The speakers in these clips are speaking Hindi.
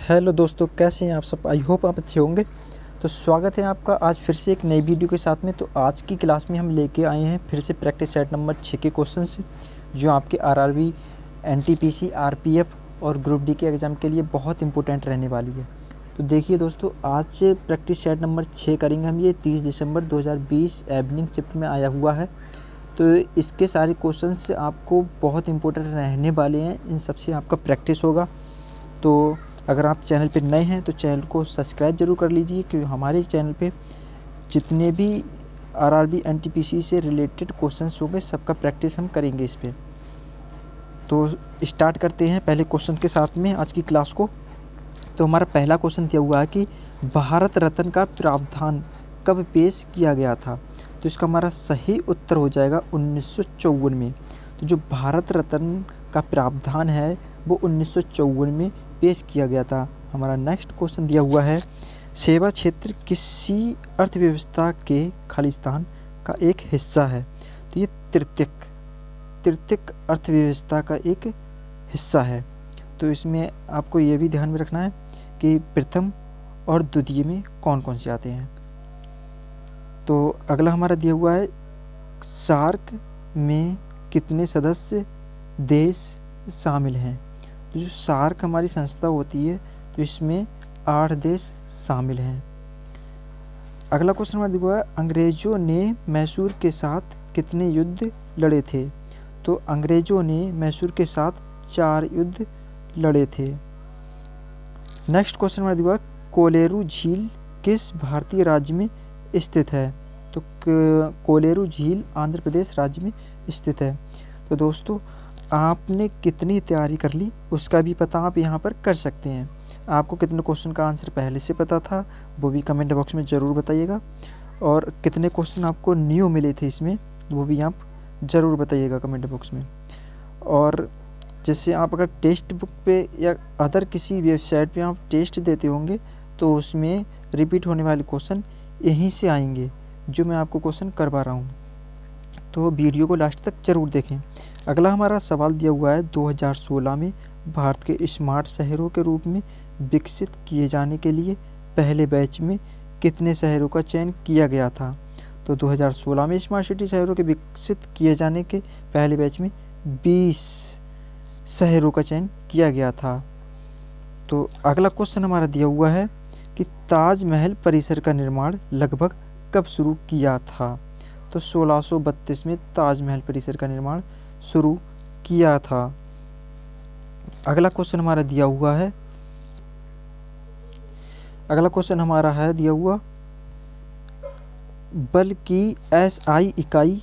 हेलो दोस्तों, कैसे हैं आप सब। आई होप आप अच्छे होंगे। तो स्वागत है आपका आज फिर से एक नई वीडियो के साथ में। तो आज की क्लास में हम लेके आए हैं फिर से प्रैक्टिस सेट नंबर 6 के क्वेश्चंस, जो आपके आरआरबी, एनटीपीसी, आरपीएफ और ग्रुप डी के एग्ज़ाम के लिए बहुत इंपॉर्टेंट रहने वाली है। तो देखिए दोस्तों, आज प्रैक्टिस सेट नंबर 6 करेंगे हम। ये 30 दिसंबर 2020 इवनिंग शिफ्ट में आया हुआ है। तो इसके सारे क्वेश्चंस आपको बहुत इंपॉर्टेंट रहने वाले हैं, इन सबसे आपका प्रैक्टिस होगा। तो अगर आप चैनल पे नए हैं तो चैनल को सब्सक्राइब जरूर कर लीजिए, क्योंकि हमारे चैनल पे जितने भी आरआरबी एनटीपीसी से रिलेटेड क्वेश्चंस होंगे सबका प्रैक्टिस हम करेंगे इस पे। तो स्टार्ट करते हैं पहले क्वेश्चन के साथ में आज की क्लास को। तो हमारा पहला क्वेश्चन दिया हुआ है कि भारत रत्न का प्रावधान कब पेश किया गया था। तो इसका हमारा सही उत्तर हो जाएगा 1954 में। तो जो भारत रत्न का प्रावधान है वो 1954 में पेश किया गया था। हमारा नेक्स्ट क्वेश्चन दिया हुआ है, सेवा क्षेत्र किसी अर्थव्यवस्था के खालिस्तान का एक हिस्सा है। तो ये तृतीयक अर्थव्यवस्था का एक हिस्सा है। तो इसमें आपको ये भी ध्यान में रखना है कि प्रथम और द्वितीय में कौन कौन से आते हैं। तो अगला हमारा दिया हुआ है, सार्क में कितने सदस्य देश शामिल हैं। तो जो सार्क हमारी संस्था होती है तो इसमें 8 देश शामिल हैं। अगला क्वेश्चन हमारा दिया हुआ है, अंग्रेजों ने मैसूर के साथ कितने युद्ध लड़े थे। तो अंग्रेजों ने मैसूर के साथ 4 युद्ध लड़े थे। नेक्स्ट क्वेश्चन हमारा दिया हुआ है, कोलेरू झील किस भारतीय राज्य में स्थित है। तो कोलेरू झील आंध्र प्रदेश राज्य में स्थित है। तो दोस्तों, आपने कितनी तैयारी कर ली उसका भी पता आप यहाँ पर कर सकते हैं। आपको कितने क्वेश्चन का आंसर पहले से पता था वो भी कमेंट बॉक्स में ज़रूर बताइएगा, और कितने क्वेश्चन आपको न्यू मिले थे इसमें वो भी आप ज़रूर बताइएगा कमेंट बॉक्स में। और जैसे आप अगर टेक्स्ट बुक पे या अदर किसी वेबसाइट पे आप टेस्ट देते होंगे तो उसमें रिपीट होने वाले क्वेश्चन यहीं से आएंगे जो मैं आपको क्वेश्चन करवा रहा हूँ। तो वीडियो को लास्ट तक ज़रूर देखें। अगला हमारा सवाल दिया हुआ है, 2016 में भारत के स्मार्ट शहरों के रूप में विकसित किए जाने के लिए पहले बैच में कितने शहरों का चयन किया गया था। तो 2016 में स्मार्ट सिटी शहरों के विकसित किए जाने के पहले बैच में 20 शहरों का चयन किया गया था। तो अगला क्वेश्चन हमारा दिया हुआ है कि ताजमहल परिसर का निर्माण लगभग कब शुरू किया था। तो 1632 में ताजमहल परिसर का निर्माण शुरू किया था। अगला क्वेश्चन हमारा दिया हुआ है, बल की एसआई इकाई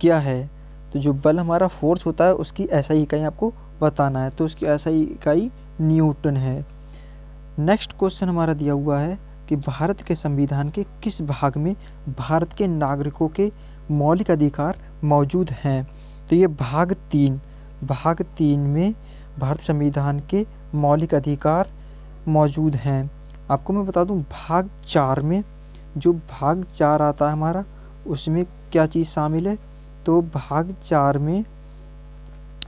क्या है। तो जो बल हमारा फोर्स होता है उसकी एसआई इकाई आपको बताना है। तो उसकी एसआई इकाई न्यूटन है। नेक्स्ट क्वेश्चन हमारा दिया हुआ है कि भारत के संविधान के किस भाग में भारत के नागरिकों के मौलिक अधिकार मौजूद हैं। तो ये भाग 3 में भारत संविधान के मौलिक अधिकार मौजूद हैं। आपको मैं बता दूं, भाग 4 में जो भाग 4 आता है हमारा, उसमें क्या चीज़ शामिल है। तो भाग 4 में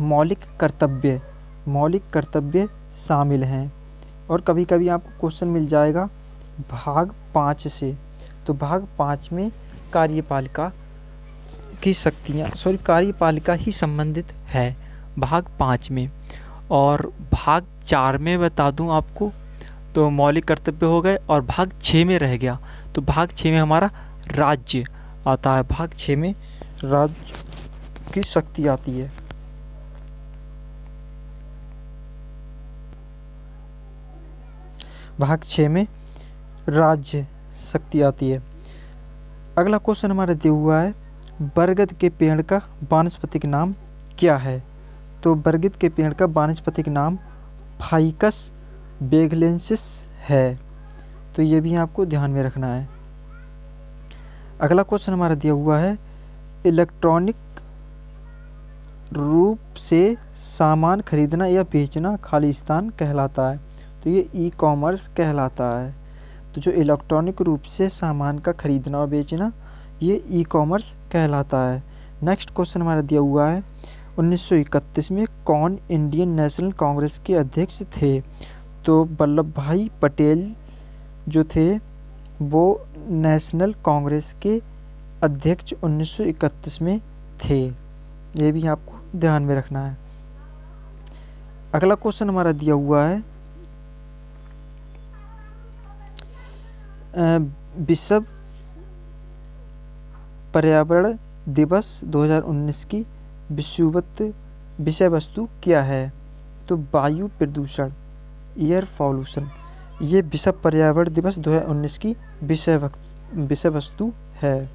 मौलिक कर्तव्य शामिल हैं। और कभी कभी आपको क्वेश्चन मिल जाएगा भाग 5 से। तो भाग 5 में कार्यपालिका ही संबंधित है भाग 5 में। और भाग 4 में बता दूं आपको, तो मौलिक कर्तव्य हो गए और भाग 6 में रह गया। तो भाग 6 में हमारा राज्य आता है। भाग 6 में राज्य की शक्ति आती है। भाग 6 में राज्य शक्ति आती है। अगला क्वेश्चन हमारा दिया हुआ है, बरगद के पेड़ का वानस्पतिक नाम क्या है। तो बरगद के पेड़ का वानस्पतिक नाम फाइकस बेगलेंसिस है। तो ये भी आपको ध्यान में रखना है। अगला क्वेश्चन हमारा दिया हुआ है, इलेक्ट्रॉनिक रूप से सामान खरीदना या बेचना खालिस्तान कहलाता है। तो ये ई कॉमर्स कहलाता है। तो जो इलेक्ट्रॉनिक रूप से सामान का खरीदना और बेचना, ये ई कॉमर्स कहलाता है। नेक्स्ट क्वेश्चन हमारा दिया हुआ है, 1931 में कौन इंडियन नेशनल कांग्रेस के अध्यक्ष थे। तो वल्लभ भाई पटेल जो थे वो नेशनल कांग्रेस के अध्यक्ष 1931 में थे। ये भी आपको ध्यान में रखना है। अगला क्वेश्चन हमारा दिया हुआ है विश्व पर्यावरण दिवस 2019 की विषय वस्तु क्या है? तो वायु प्रदूषण, एयर पॉल्यूशन, ये विश्व पर्यावरण दिवस 2019 की विषय वस्तु है।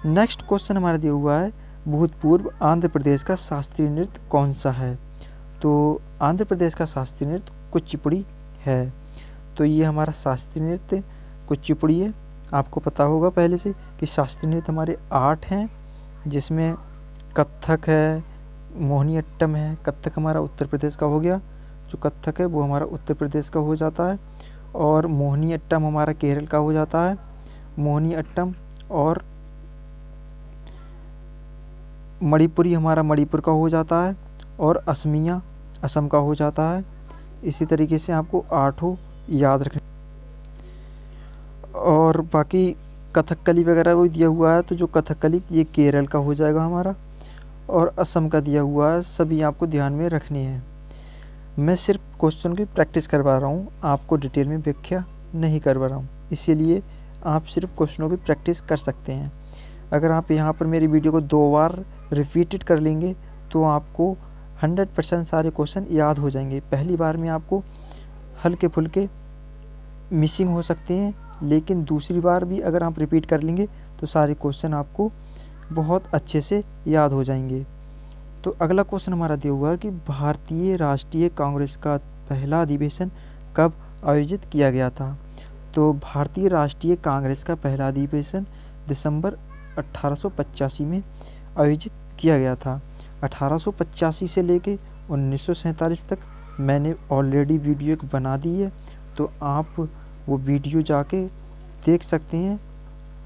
नेक्स्ट क्वेश्चन हमारा दिया हुआ है भूतपूर्व आंध्र प्रदेश का शास्त्रीय नृत्य कौन सा है? तो आंध्र प्रदेश का शास्त्रीय नृत्य कुचिपुड़ी है। तो ये हमारा शास्त्रीय नृत्य कुचिपुड़ी है। आपको पता होगा पहले से कि शास्त्रीय नृत्य हमारे 8 हैं, जिसमें कथक है, मोहिनीअट्टम है। कथक हमारा उत्तर प्रदेश का हो गया, जो कथक है वो हमारा उत्तर प्रदेश का हो जाता है, और मोहिनीअट्टम हमारा केरल का हो जाता है। मोहिनीअट्टम और मणिपुरी हमारा मणिपुर का हो जाता है, और असमिया असम का हो जाता है। इसी तरीके से आपको 8 याद रखना। और बाकी कथकली वगैरह वो दिया हुआ है, तो जो कथकली ये केरल का हो जाएगा हमारा, और असम का दिया हुआ है। सभी आपको ध्यान में रखनी है। मैं सिर्फ क्वेश्चन की प्रैक्टिस करवा रहा हूँ, आपको डिटेल में व्याख्या नहीं करवा रहा हूँ, इसीलिए आप सिर्फ क्वेश्चनों की प्रैक्टिस कर सकते हैं। अगर आप यहाँ पर मेरी वीडियो को 2 बार रिपीटेड कर लेंगे तो आपको 100% सारे क्वेश्चन याद हो जाएंगे। पहली बार में आपको हल्के फुल्के मिसिंग हो सकते हैं, लेकिन दूसरी बार भी अगर आप रिपीट कर लेंगे तो सारे क्वेश्चन आपको बहुत अच्छे से याद हो जाएंगे। तो अगला क्वेश्चन हमारा दिया हुआ है कि भारतीय राष्ट्रीय कांग्रेस का पहला अधिवेशन कब आयोजित किया गया था? तो भारतीय राष्ट्रीय कांग्रेस का पहला अधिवेशन दिसंबर 1885 में आयोजित किया गया था। 1885 से लेके 1947 तक मैंने ऑलरेडी वीडियो एक बना दी है, तो आप वो वीडियो जाके देख सकते हैं,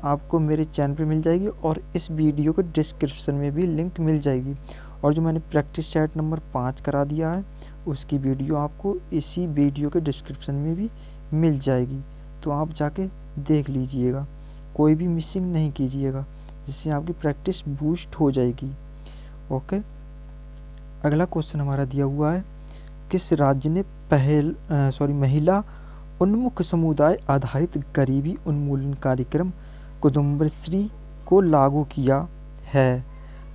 आपको मेरे चैनल पे मिल जाएगी, और इस वीडियो के डिस्क्रिप्शन में भी लिंक मिल जाएगी। और जो मैंने प्रैक्टिस सेट नंबर 5 करा दिया है, उसकी वीडियो आपको इसी वीडियो के डिस्क्रिप्शन में भी मिल जाएगी, तो आप जाके देख लीजिएगा, कोई भी मिसिंग नहीं कीजिएगा, जिससे आपकी प्रैक्टिस बूस्ट हो जाएगी। ओके। अगला क्वेश्चन हमारा दिया हुआ है किस राज्य ने महिला उन्मुख समुदाय आधारित गरीबी उन्मूलन कार्यक्रम कुटुंबश्री को लागू किया है?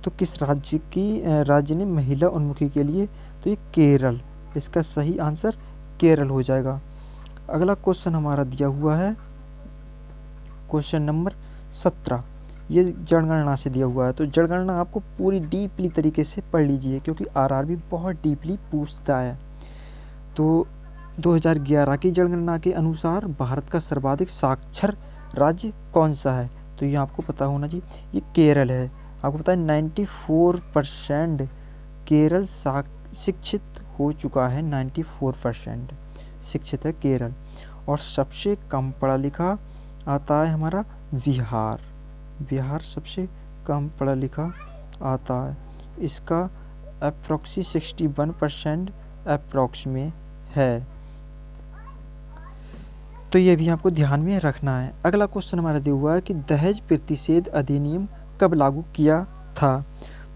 तो किस राज्य ने महिला उन्मुखी के लिए? तो ये केरल, इसका सही आंसर केरल हो जाएगा। अगला क्वेश्चन हमारा दिया हुआ है क्वेश्चन नंबर 17, ये जनगणना से दिया हुआ है। तो जनगणना आपको पूरी डीपली तरीके से पढ़ लीजिए, क्योंकि आरआरबी बहुत डीपली पूछता है। तो 2011 की जनगणना के अनुसार भारत का सर्वाधिक साक्षर राज्य कौन सा है? तो ये आपको पता होना चाहिए, ये केरल है। आपको पता है 94% केरल शिक्षित हो चुका है। 94% शिक्षित है केरल। और सबसे कम पढ़ा लिखा आता है हमारा बिहार। बिहार सबसे कम पढ़ा लिखा आता है, इसका अप्रोक्सी 61% अप्रोक्स में है। तो ये भी आपको ध्यान में रखना है। अगला क्वेश्चन हमारा दिया हुआ है कि दहेज प्रतिषेध अधिनियम कब लागू किया था?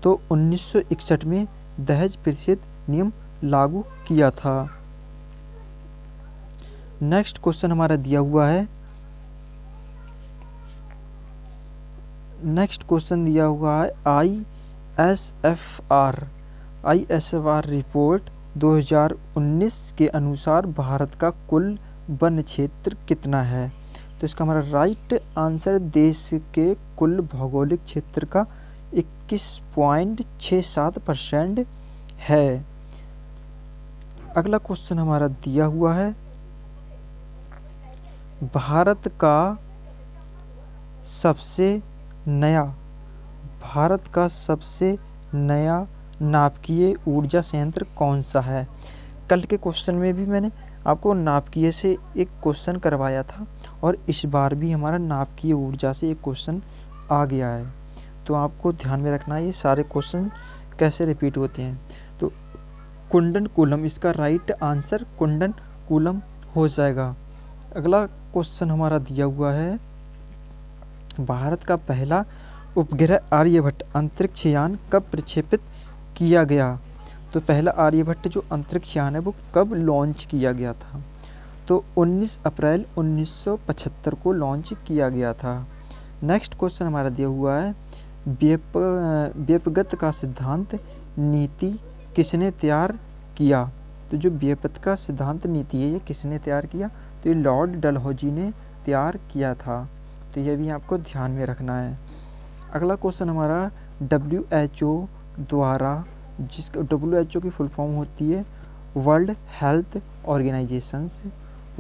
तो 1961 में दहेज प्रतिषेध नियम लागू किया था। नेक्स्ट क्वेश्चन हमारा दिया हुआ है ISFR रिपोर्ट 2019 के अनुसार भारत का कुल वन क्षेत्र कितना है? तो इसका हमारा राइट आंसर देश के कुल भौगोलिक क्षेत्र का 21.67% है। अगला क्वेश्चन हमारा दिया हुआ है भारत का सबसे नया नाभिकीय ऊर्जा संयंत्र कौन सा है? कल के क्वेश्चन में भी मैंने आपको नाभिकीय से एक क्वेश्चन करवाया था, और इस बार भी हमारा नाभिकीय ऊर्जा से एक क्वेश्चन आ गया है। तो आपको ध्यान में रखना है ये सारे क्वेश्चन कैसे रिपीट होते हैं। तो कुंडन कूलम, इसका राइट आंसर कुंडन कूलम हो जाएगा। अगला क्वेश्चन हमारा दिया हुआ है, भारत का पहला उपग्रह आर्यभट्ट अंतरिक्ष यान कब प्रक्षेपित किया गया? तो पहला आर्यभट्ट जो अंतरिक्ष यान है वो कब लॉन्च किया गया था? तो 19 अप्रैल 1975 को लॉन्च किया गया था। नेक्स्ट क्वेश्चन हमारा दिया हुआ है, व्यापगत का सिद्धांत नीति किसने तैयार किया? तो जो व्यापगत का सिद्धांत नीति है ये किसने तैयार किया? तो ये लॉर्ड डलहौजी ने तैयार किया था। तो ये भी आपको ध्यान में रखना है। अगला क्वेश्चन हमारा, WHO द्वारा, जिसका WHO की फुल फॉर्म होती है world health organisations,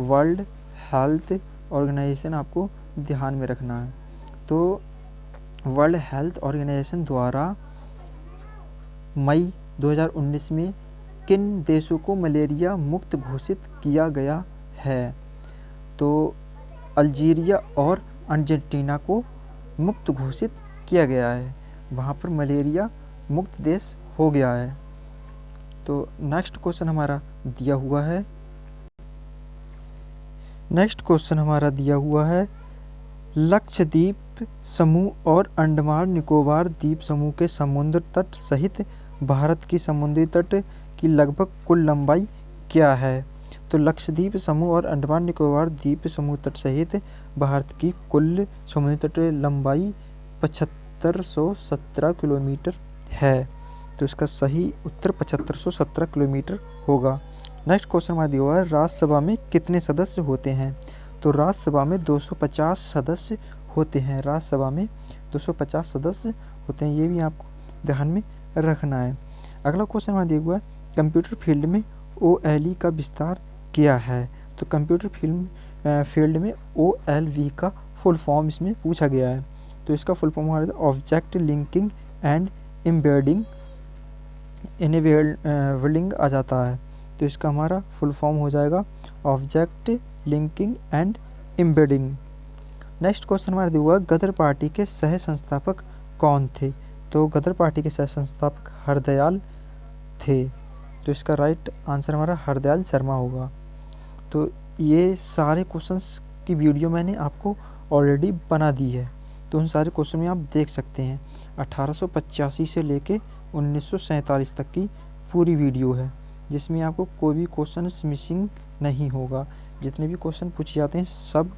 world health organisation आपको ध्यान में रखना है। तो वर्ल्ड हेल्थ ऑर्गेनाइजेशन द्वारा मई 2019 में किन देशों को मलेरिया मुक्त घोषित किया गया है? तो अल्जीरिया और अर्जेंटीना को मुक्त घोषित किया गया है, वहाँ पर मलेरिया मुक्त देश हो गया है। तो नेक्स्ट क्वेश्चन हमारा दिया हुआ है, लक्षद्वीप समूह और अंडमान निकोबार द्वीप समूह के समुद्र तट सहित भारत की समुद्री तट की लगभग कुल लंबाई क्या है? तो लक्षद्वीप समूह और अंडमान निकोबार द्वीप समूह तट सहित भारत की कुल समुद्री तट लंबाई 7517 किलोमीटर है। तो इसका सही उत्तर 7517 किलोमीटर होगा। नेक्स्ट क्वेश्चन हमारा दिया हुआ है, राज्यसभा में कितने सदस्य होते हैं? तो राज्यसभा में 250 सदस्य होते हैं। राज्यसभा में 250 सदस्य होते हैं, ये भी आपको ध्यान में रखना है। अगला क्वेश्चन हमारा दिया हुआ है, कंप्यूटर फील्ड में OLE का विस्तार क्या है? तो कंप्यूटर फील्ड में OLE का फुल फॉर्म इसमें पूछा गया है। तो इसका फुल फॉर्म हमारा object linking and embedding enabling आ जाता है। तो इसका हमारा फुल फॉर्म हो जाएगा object linking and embedding. Next question हमारा दिया हुआ है, गदर पार्टी के सह संस्थापक कौन थे? तो गदर पार्टी के सह संस्थापक हरदयाल थे। तो इसका राइट आंसर हमारा हरदयाल शर्मा होगा। तो ये सारे क्वेश्चंस की वीडियो मैंने आपको ऑलरेडी बना दी है, तो उन सारे क्वेश्चन में आप देख सकते हैं। 1885 से लेके 1947 तक की पूरी वीडियो है, जिसमें आपको कोई भी क्वेश्चन मिसिंग नहीं होगा। जितने भी क्वेश्चन पूछे जाते हैं सब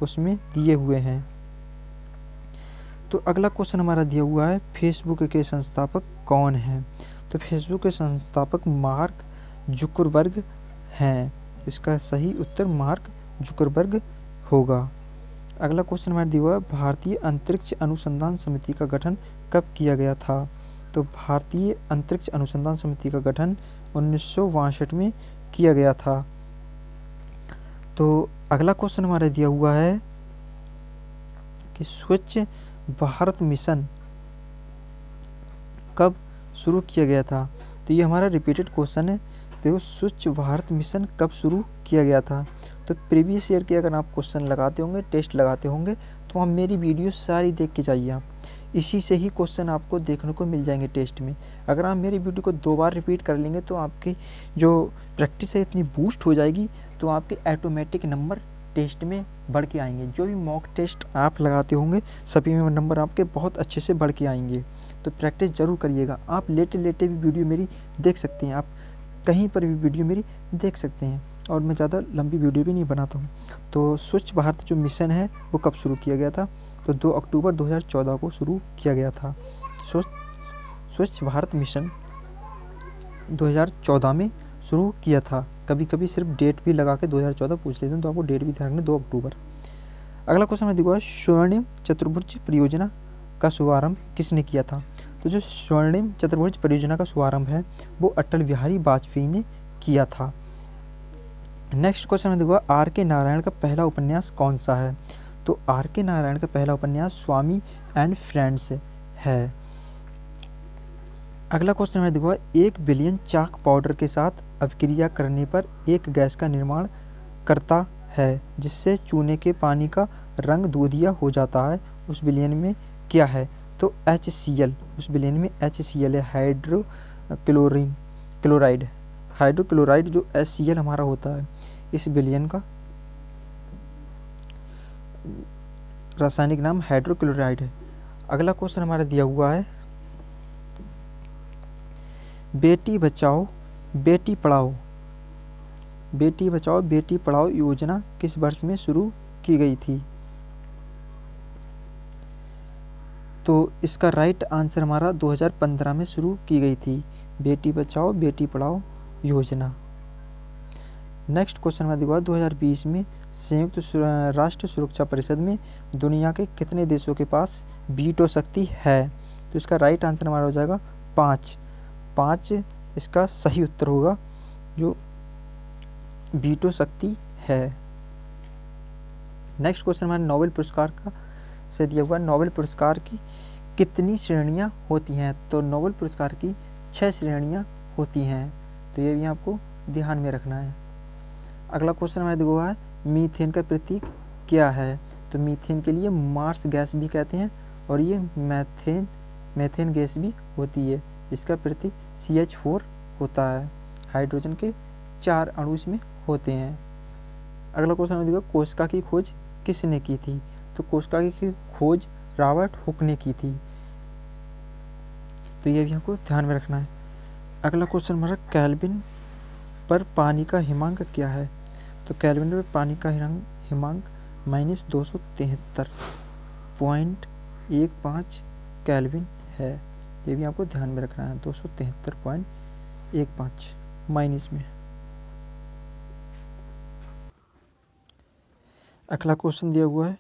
उसमें दिए हुए हैं। तो अगला क्वेश्चन हमारा दिया हुआ है, फेसबुक के संस्थापक कौन हैं? तो फेसबुक के संस्थापक मार्क जुकरबर्ग हैं। इसका सही उत्तर मार्क जुकरबर्ग होगा। अगला क्वेश्चन हमारा दिया हुआ है, भारतीय अंतरिक्ष अनुसंधान समिति का गठन कब किया गया था? तो भारतीय अंतरिक्ष अनुसंधान समिति का गठन 1962 में किया गया था। तो अगला क्वेश्चन हमारा दिया हुआ है कि स्वच्छ भारत मिशन कब शुरू किया गया था? तो ये हमारा रिपीटेड क्वेश्चन है। देखो, स्वच्छ भारत मिशन कब शुरू किया गया था? तो प्रीवियस ईयर के अगर आप क्वेश्चन लगाते होंगे, टेस्ट लगाते होंगे, तो आप मेरी वीडियो सारी देख के जाइए। आप इसी से ही क्वेश्चन आपको देखने को मिल जाएंगे टेस्ट में। अगर आप मेरी वीडियो को 2 बार रिपीट कर लेंगे तो आपकी जो प्रैक्टिस है इतनी बूस्ट हो जाएगी, तो आपके ऑटोमेटिक नंबर टेस्ट में बढ़ के आएंगे। जो भी मॉक टेस्ट आप लगाते होंगे सभी में नंबर आपके बहुत अच्छे से बढ़ के आएंगे। तो प्रैक्टिस ज़रूर करिएगा। आप लेटे भी वीडियो मेरी देख सकते हैं, आप कहीं पर भी वीडियो मेरी देख सकते हैं, और मैं ज़्यादा लंबी वीडियो भी नहीं बनाता हूँ। तो स्वच्छ भारत जो मिशन है वो कब शुरू किया गया था? तो 2 अक्टूबर 2014 को शुरू किया गया था। स्वच्छ भारत मिशन 2014 में शुरू किया था। कभी कभी सिर्फ डेट भी लगा के 2014 पूछ लेते हैं, तो आपको डेट भी ध्यान रखना, 2 अक्टूबर। अगला क्वेश्चन मैं देखूँगा, स्वर्णिम चतुर्भुज परियोजना का शुभारंभ किसने किया था? तो जो स्वर्णिम चतुर्भुज परियोजना का शुभारंभ है वो अटल बिहारी वाजपेयी ने किया था। नेक्स्ट क्वेश्चन में देखो, R.K. नारायण का पहला उपन्यास कौन सा है? तो R.K. नारायण का पहला उपन्यास स्वामी एंड फ्रेंड्स है। अगला क्वेश्चन में देखो, 1 बिलियन चाक पाउडर के साथ अभिक्रिया करने पर एक गैस का निर्माण करता है जिससे चूने के पानी का रंग दूधिया हो जाता है, उस बिलियन में क्या है? तो HCl, उस बिलियन में HCl है, हाइड्रोक्लोराइड। हाइड्रोक्लोराइड जो HCl हमारा होता है, इस विलयन का रासायनिक नाम हाइड्रोक्लोराइड है। अगला क्वेश्चन हमारा दिया हुआ है, बेटी बचाओ बेटी पढ़ाओ, बेटी बचाओ बेटी पढ़ाओ योजना किस वर्ष में शुरू की गई थी? तो इसका राइट आंसर हमारा 2015 में शुरू की गई थी, बेटी बचाओ बेटी पढ़ाओ योजना। नेक्स्ट क्वेश्चन हमारा दिया 2020 में संयुक्त राष्ट्र सुरक्षा परिषद में दुनिया के कितने देशों के पास वीटो शक्ति है? तो इसका राइट आंसर हमारा हो जाएगा 5 इसका सही उत्तर होगा, जो वीटो शक्ति है। नेक्स्ट क्वेश्चन हमारे नोबेल पुरस्कार का से दिया हुआ, नोबेल पुरस्कार की कितनी श्रेणियां होती हैं? तो नोबेल पुरस्कार की 6 श्रेणियां होती हैं, तो ये भी आपको ध्यान में रखना है। अगला क्वेश्चन हमारे दिया हुआ है, मीथेन का प्रतीक क्या है? तो मीथेन के लिए मार्स गैस भी कहते हैं और ये मैथेन गैस भी होती है, इसका प्रतीक CH4 होता है। हाइड्रोजन के 4 अणु इसमें होते हैं। अगला क्वेश्चन हमें दिया, कोशिका की खोज किसने की थी? तो कोशिका की खोज रॉबर्ट हुक ने की थी, तो ये भी हमको ध्यान में रखना है। अगला क्वेश्चन हमारा, केल्विन पर पानी का हिमांक क्या है? तो केल्विन पर पानी का हिमांक -273.15 केल्विन है, ये भी आपको ध्यान में रखना है, 273.15 माइनस में। अगला क्वेश्चन दिया हुआ है,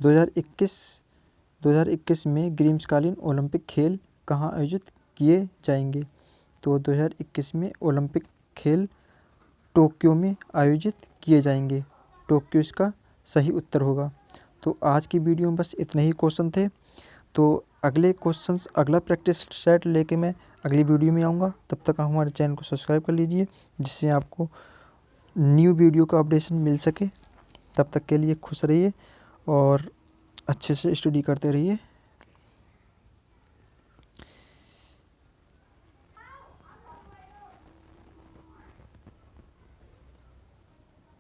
2021 में ग्रीष्मकालीन ओलंपिक खेल कहाँ आयोजित किए जाएंगे? तो 2021 में ओलंपिक खेल टोक्यो में आयोजित किए जाएंगे, टोक्यो इसका सही उत्तर होगा। तो आज की वीडियो में बस इतने ही क्वेश्चन थे। तो अगले क्वेश्चंस, अगला प्रैक्टिस सेट लेके मैं अगली वीडियो में आऊँगा। तब तक आप हमारे चैनल को सब्सक्राइब कर लीजिए, जिससे आपको न्यू वीडियो का अपडेशन मिल सके। तब तक के लिए खुश रहिए और अच्छे से स्टडी करते रहिए।